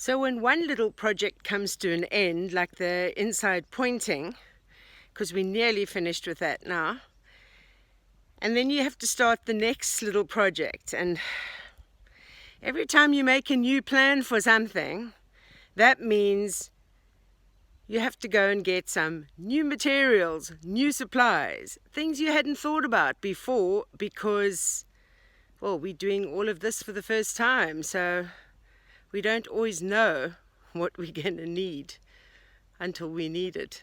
So when one little project comes to an end, like the inside pointing, because we're nearly finished with that now, and then you have to start the next little project, and every time you make a new plan for something, that means you have to go and get some new materials, new supplies, things you hadn't thought about before because, well, we're doing all of this for the first time, so we don't always know what we're going to need until we need it.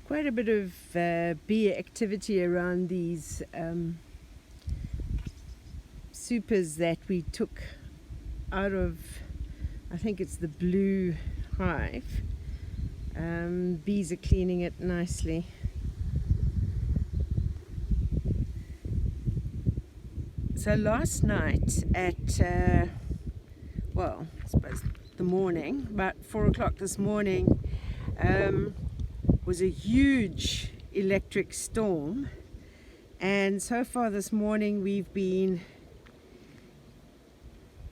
Quite a bit of bee activity around these supers that we took out of, I think it's the blue hive. Bees are cleaning it nicely. So last night at, well, I suppose the morning, about 4 o'clock this morning, was a huge electric storm, and so far this morning we've been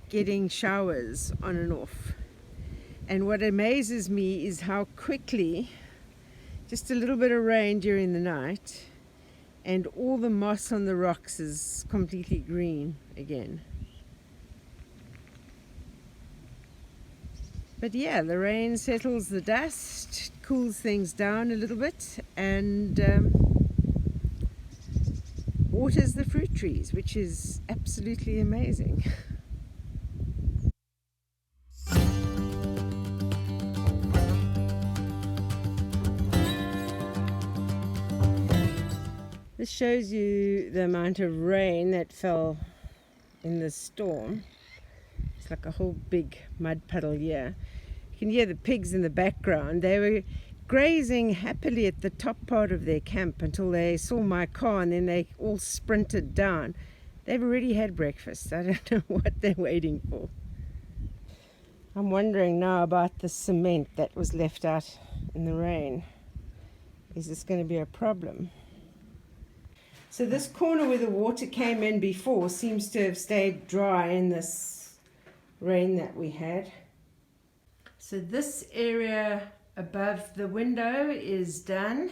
getting showers on and off. And what amazes me is how quickly just a little bit of rain during the night and all the moss on the rocks is completely green again. But yeah, the rain settles the dust, cools things down a little bit, and waters the fruit trees, which is absolutely amazing. This shows you the amount of rain that fell in this storm. It's like a whole big mud puddle here. You can hear the pigs in the background. They were grazing happily at the top part of their camp until they saw my car, and then they all sprinted down. They've already had breakfast. I don't know what they're waiting for. I'm wondering now about the cement that was left out in the rain. Is this going to be a problem? So this corner where the water came in before seems to have stayed dry in this rain that we had. So this area above the window is done,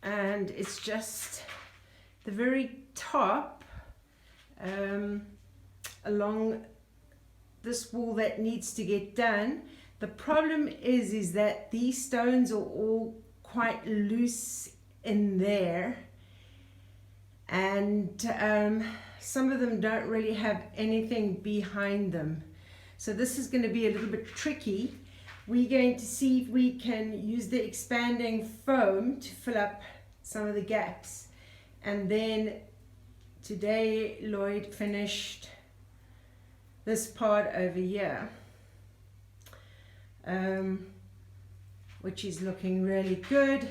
and it's just the very top along this wall that needs to get done. The problem is that these stones are all quite loose in there, and some of them don't really have anything behind them. So this is going to be a little bit tricky. We're going to see if we can use the expanding foam to fill up some of the gaps. And then today Lloyd finished this part over here, which is looking really good.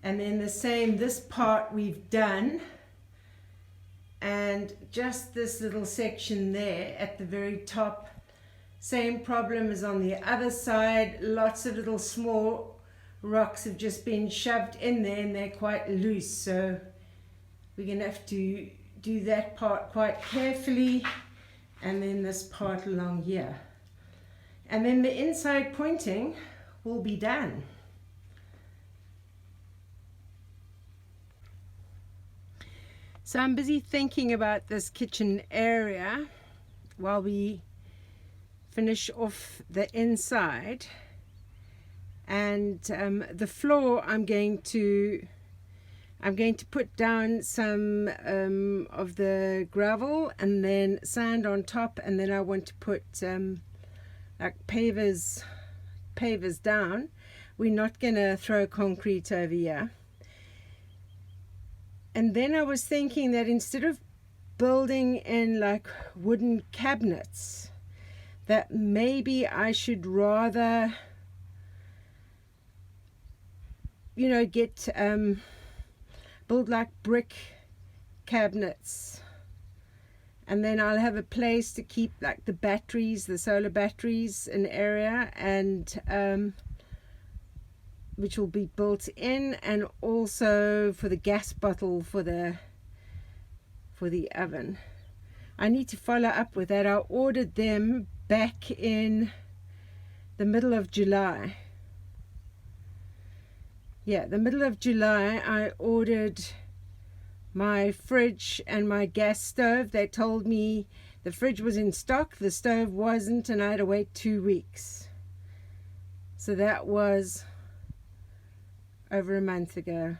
And then the same, this part we've done, and just this little section there at the very top, same problem as on the other side. Lots of little small rocks have just been shoved in there, and they're quite loose, so we're going to have to do that part quite carefully, and then this part along here, and then the inside pointing will be done. So I'm busy thinking about this kitchen area while we finish off the inside, and the floor I'm going to put down some of the gravel and then sand on top, and then I want to put like pavers down. We're not going to throw concrete over here. And then I was thinking that instead of building in like wooden cabinets, that maybe I should rather, you know, get build like brick cabinets, and then I'll have a place to keep like the batteries, the solar batteries, an area, and which will be built in, and also for the gas bottle for the oven. I need to follow up with that. I ordered them back in the middle of July. Yeah, the middle of July I ordered my fridge and my gas stove. They told me the fridge was in stock, the stove wasn't, and I had to wait 2 weeks. So that was over a month ago.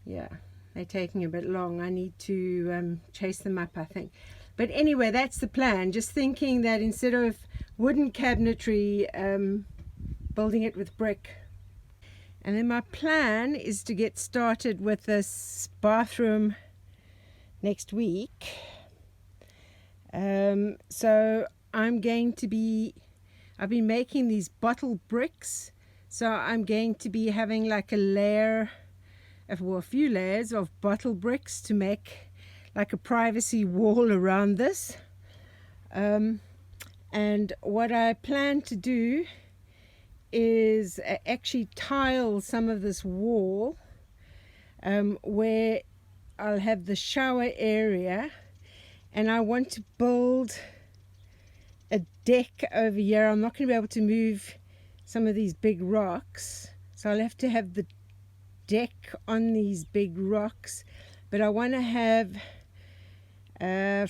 Yeah, they're taking a bit long. I need to chase them up, I think. But anyway, that's the plan. Just thinking that instead of wooden cabinetry, building it with brick. And then my plan is to get started with this bathroom next week. So I'm going to be, I've been making these bottle bricks. So I'm going to be having like a layer, well, a few layers of bottle bricks to make like a privacy wall around this. And what I plan to do is actually tile some of this wall where I'll have the shower area, and I want to build a deck over here. I'm not going to be able to move some of these big rocks, so I'll have to have the deck on these big rocks, but I want to have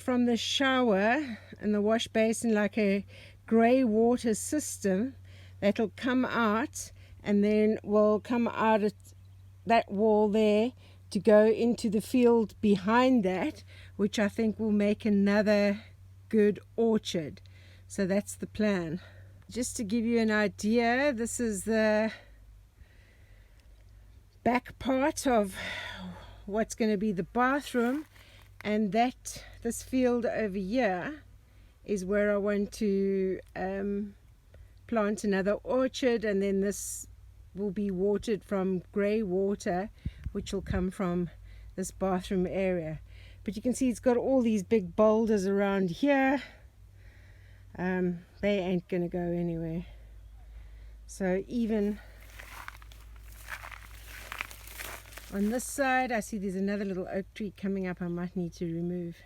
from the shower and the wash basin like a grey water system that'll come out, and then will come out at that wall there to go into the field behind that, which I think will make another good orchard. So that's the plan. Just to give you an idea, this is the back part of what's going to be the bathroom, and this field over here is where I want to plant another orchard, and then this will be watered from grey water, which will come from this bathroom area. But you can see it's got all these big boulders around here. They ain't gonna go anywhere. So even on this side, I see there's another little oak tree coming up I might need to remove.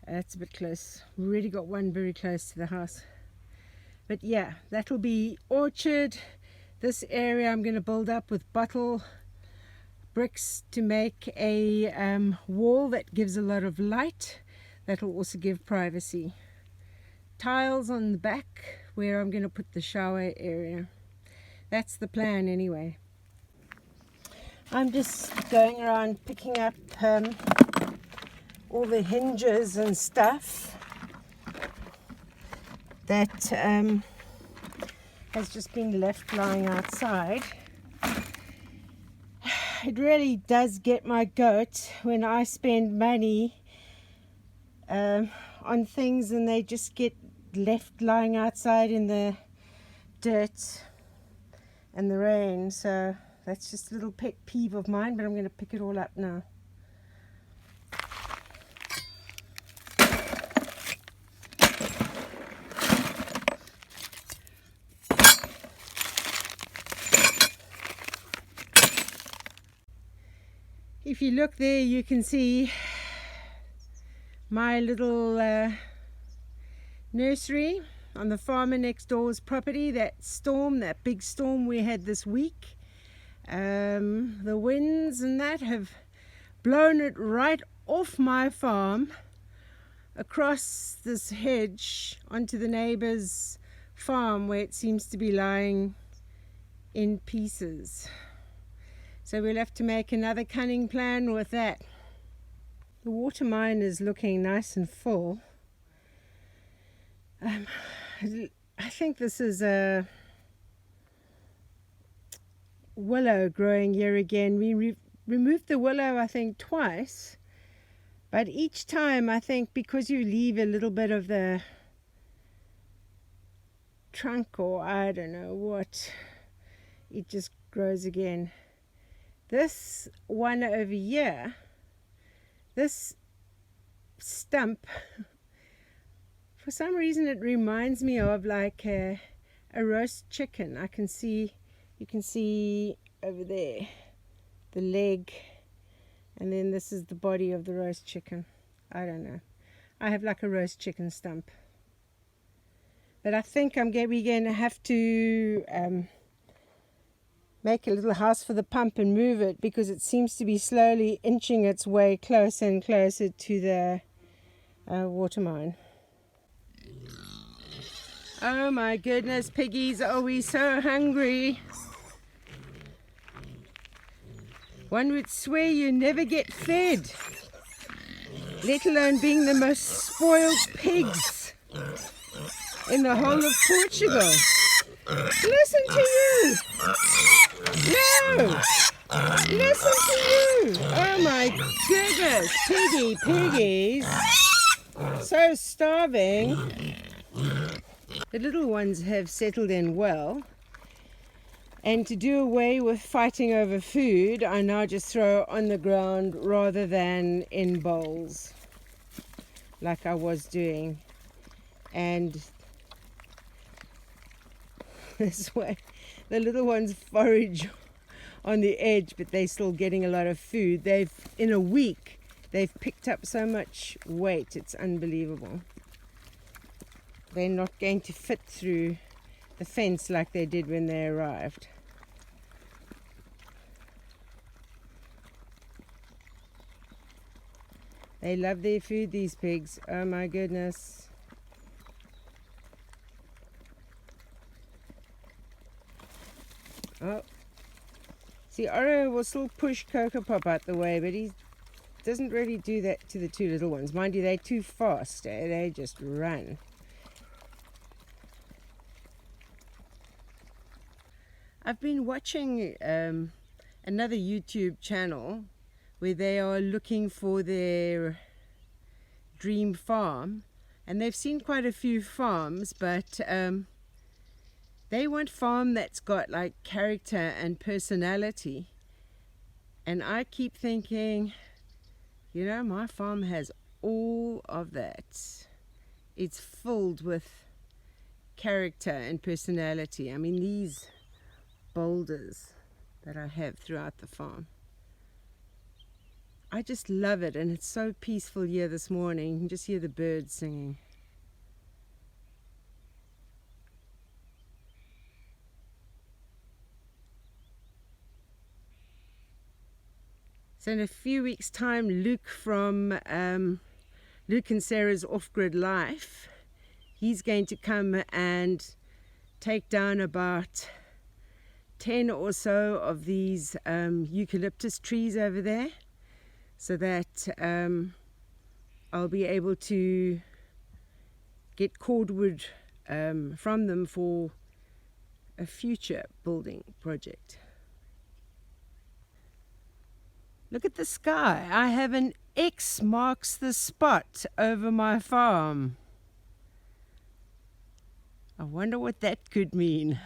That's a bit close. We already got one very close to the house. But yeah, that'll be orchard. This area I'm going to build up with bottle bricks to make a wall that gives a lot of light. That'll also give privacy. Tiles on the back where I'm going to put the shower area. That's the plan anyway. I'm just going around picking up all the hinges and stuff that has just been left lying outside. It really does get my goat when I spend money on things and they just get left lying outside in the dirt and the rain. So that's just a little pet peeve of mine, but I'm going to pick it all up now. If you look there, you can see my little nursery on the farmer next door's property. That big storm we had this week, the winds and that have blown it right off my farm across this hedge onto the neighbor's farm, where it seems to be lying in pieces. So we'll have to make another cunning plan with that. The water mine is looking nice and full. I think this is a willow growing here again. We removed the willow, I think, twice. But each time, I think, because you leave a little bit of the trunk, or I don't know what, it just grows again. This one over here, this stump, for some reason it reminds me of like a roast chicken. You can see over there the leg, and then this is the body of the roast chicken. I don't know. I have like a roast chicken stump. But I think we're going to have to make a little house for the pump and move it, because it seems to be slowly inching its way closer and closer to the water mine. Oh my goodness, piggies, are we so hungry? One would swear you never get fed, let alone being the most spoiled pigs in the whole of Portugal. Listen to you! No! Listen to you! Oh my goodness, piggies! So starving. The little ones have settled in well, and to do away with fighting over food, I now just throw on the ground rather than in bowls like I was doing. And this way the little ones forage on the edge, but they're still getting a lot of food. In a week they've picked up so much weight, it's unbelievable. They're not going to fit through the fence like they did when they arrived. They love their food, these pigs. Oh my goodness. Oh. See, Oro will still push Coco Pop out the way, but he doesn't really do that to the two little ones. Mind you, they're too fast. They just run. I've been watching another YouTube channel where they are looking for their dream farm, and they've seen quite a few farms, but they want a farm that's got like character and personality. And I keep thinking, you know, my farm has all of that. It's filled with character and personality. I mean, these boulders that I have throughout the farm, I just love it, and it's so peaceful here this morning. You can just hear the birds singing. So in a few weeks' time, Luke from Luke and Sarah's Off-Grid Life, he's going to come and take down about 10 or so of these eucalyptus trees over there, so that I'll be able to get cordwood from them for a future building project. Look at the sky. I have an X marks the spot over my farm. I wonder what that could mean.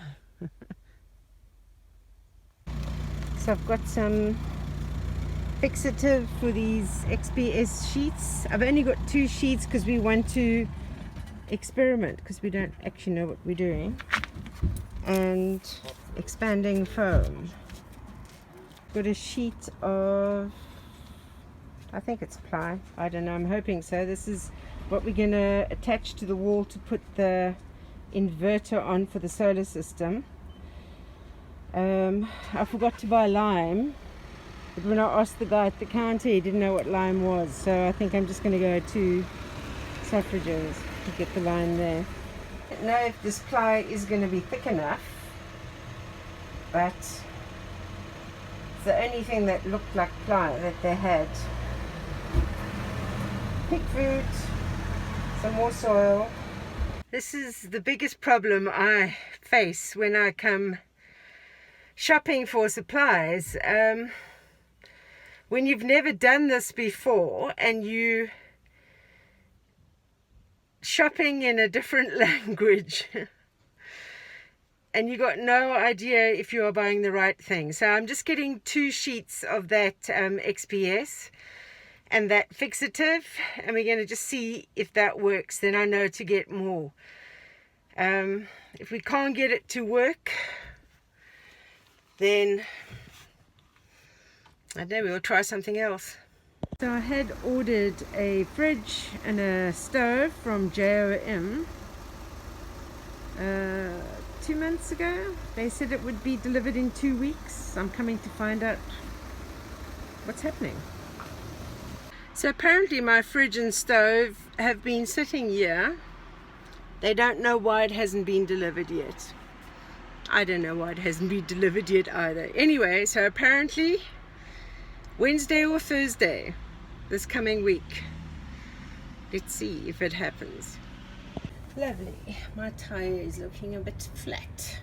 So I've got some fixative for these XPS sheets. I've only got 2 sheets because we want to experiment, because we don't actually know what we're doing. And expanding foam. Got a sheet of, I think it's ply, I don't know, I'm hoping so. This is what we're going to attach to the wall to put the inverter on for the solar system. I forgot to buy lime, but when I asked the guy at the counter, he didn't know what lime was, so I think I'm just going to go to Suffrages to get the lime there. I don't know if this ply is going to be thick enough, but it's the only thing that looked like ply that they had. Pig food, some more soil. This is the biggest problem I face when I come shopping for supplies. when you've never done this before and you shopping in a different language and you got no idea if you are buying the right thing. So I'm just getting 2 sheets of that XPS and that fixative, and we're going to just see if that works. Then I know to get more. If we can't get it to work, then I don't know, we'll try something else. So I had ordered a fridge and a stove from JOM 2 months ago. They said it would be delivered in 2 weeks. I'm coming to find out what's happening. So apparently my fridge and stove have been sitting here. They don't know why it hasn't been delivered yet. I don't know why it hasn't been delivered yet either. Anyway, so apparently Wednesday or Thursday this coming week. Let's see if it happens. Lovely. My tire is looking a bit flat.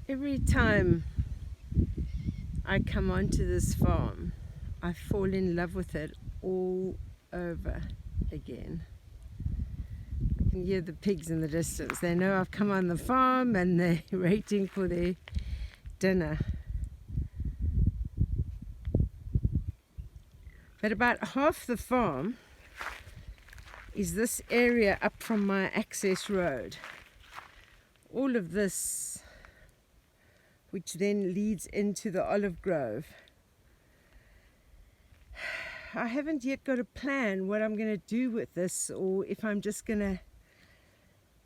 Every time I come onto this farm, I fall in love with it all over again. I can hear the pigs in the distance. They know I've come on the farm and they're waiting for their dinner. But about half the farm is this area up from my access road. All of this, which then leads into the olive grove. I haven't yet got a plan what I'm going to do with this, or if I'm just going to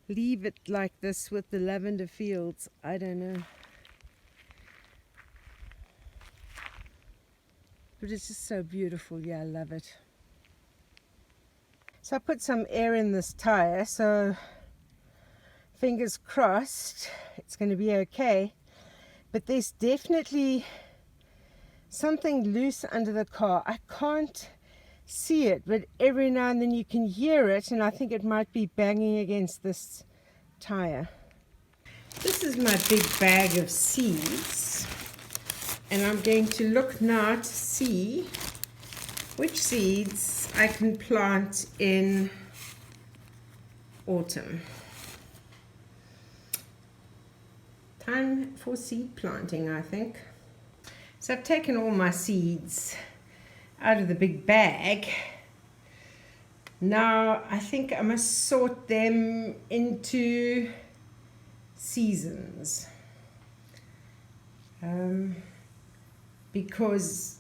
leave it like this with the lavender fields. I don't know. But it's just so beautiful. Yeah, I love it. So I put some air in this tire, so fingers crossed it's going to be okay. But there's definitely something loose under the car. I can't see it, but every now and then you can hear it, and I think it might be banging against this tire. This is my big bag of seeds, and I'm going to look now to see which seeds I can plant in autumn. Time for seed planting, I think. So I've taken all my seeds out of the big bag. Now I think I must sort them into seasons. Because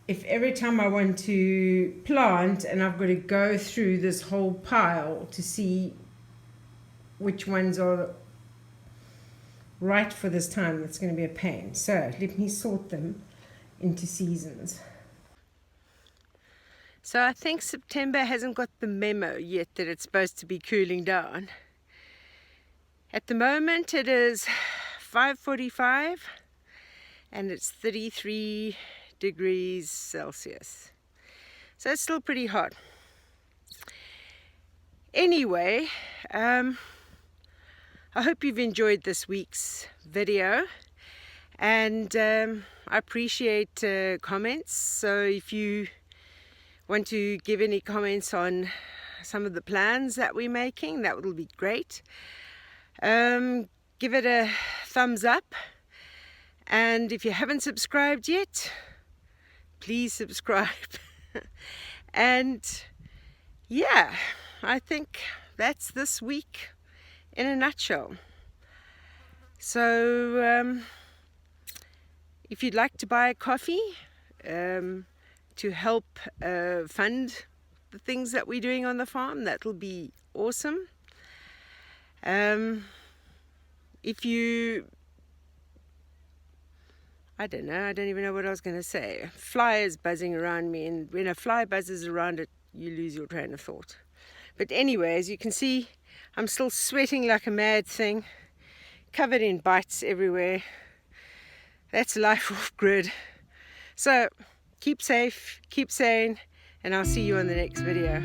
if every time I want to plant and I've got to go through this whole pile to see which ones are right for this time, it's going to be a pain. So let me sort them into seasons. So I think September hasn't got the memo yet that it's supposed to be cooling down. At the moment it is 5:45 and it's 33 degrees Celsius. So it's still pretty hot. Anyway, I hope you've enjoyed this week's video, and I appreciate comments. So if you want to give any comments on some of the plans that we're making, that would be great. Give it a thumbs up, and if you haven't subscribed yet, please subscribe. And yeah, I think that's this week in a nutshell. So if you'd like to buy a coffee to help fund the things that we're doing on the farm, that'll be awesome. If you, I don't know, I don't even know what I was going to say. Fly is buzzing around me, and when a fly buzzes around it, you lose your train of thought. But anyway, as you can see, I'm still sweating like a mad thing, covered in bites everywhere. That's life off grid. So keep safe, keep sane, and I'll see you on the next video.